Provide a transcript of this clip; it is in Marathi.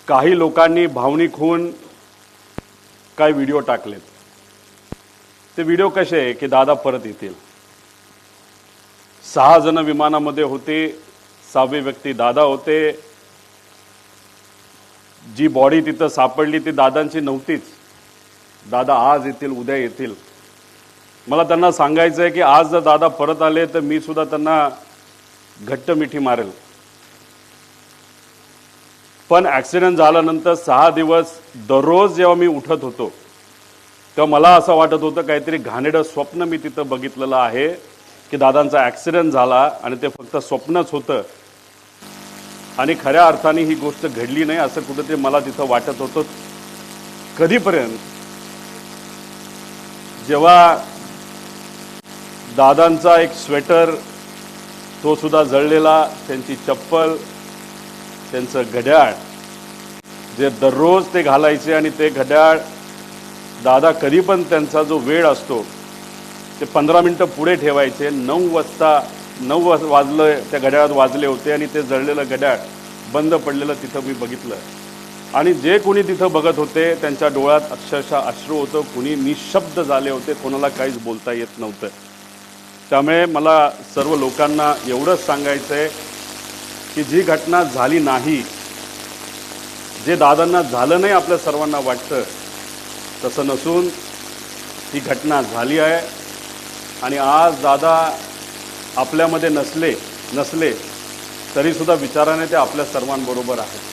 काही लोकांनी भावनिक होऊन काही व्हिडिओ टाकलेत। ते व्हिडिओ कसे आहे की दादा परत येतील। 6 जण विमानामध्ये होते, 6वी व्यक्ती दादा होते। जी बॉडी तिथं सापडली ती दादांची नव्हतीच। दादा आज येतील, उद्या येतील। मला त्यांना सांगायचं आहे की आज जर दादा परत आले तर मी सुद्धा त्यांना घट्ट मिठी मारेल। पण ॲक्सिडेंट झाल्यानंतर 6 दिवस दररोज जेव्हा मी उठत होतो तेव्हा मला असं वाटत होतं काहीतरी घाणेरडं स्वप्न मी तिथं बघितलेलं आहे की दादांचा ॲक्सिडेंट झाला आणि ते फक्त स्वप्नच होतं आणि खऱ्या अर्थाने ही गोष्ट घडली नाही असं कुठेतरी मला तिथं वाटत होतं। कधीपर्यंत जेव्हा दादांचा एक स्वेटर तो सुद्धा जळलेला, त्यांची चप्पल, त्यांचं घड्याळ जे दररोज ते घालायचे आणि ते घड्याळ दादा कधी पण त्यांचा जो वेळ असतो ते 15 मिनिटं पुढे ठेवायचे। 9 वाजले त्या घड्याळात वाजले होते आणि ते जळलेलं घड्याळ बंद पडलेलं तिथं मी बघितलं आणि जे कोणी तिथं बघत होते त्यांच्या डोळ्यात अक्षरशः अश्रू होतं। कोणी निशब्द झाले होते, कोणाला काहीच बोलता येत नव्हतं। त्यामुळे मला सर्व लोकांना एवढंच सांगायचं आहे की जी घटना झाली नाही, जे दादांना झालं नाही आपल्या सर्वांना वाटतं तसं नसून ही घटना झाली आहे आणि आज दादा आपल्यामध्ये नसले तरी सुद्धा विचाराने ते आपल्या सर्वांबरोबर आहेत।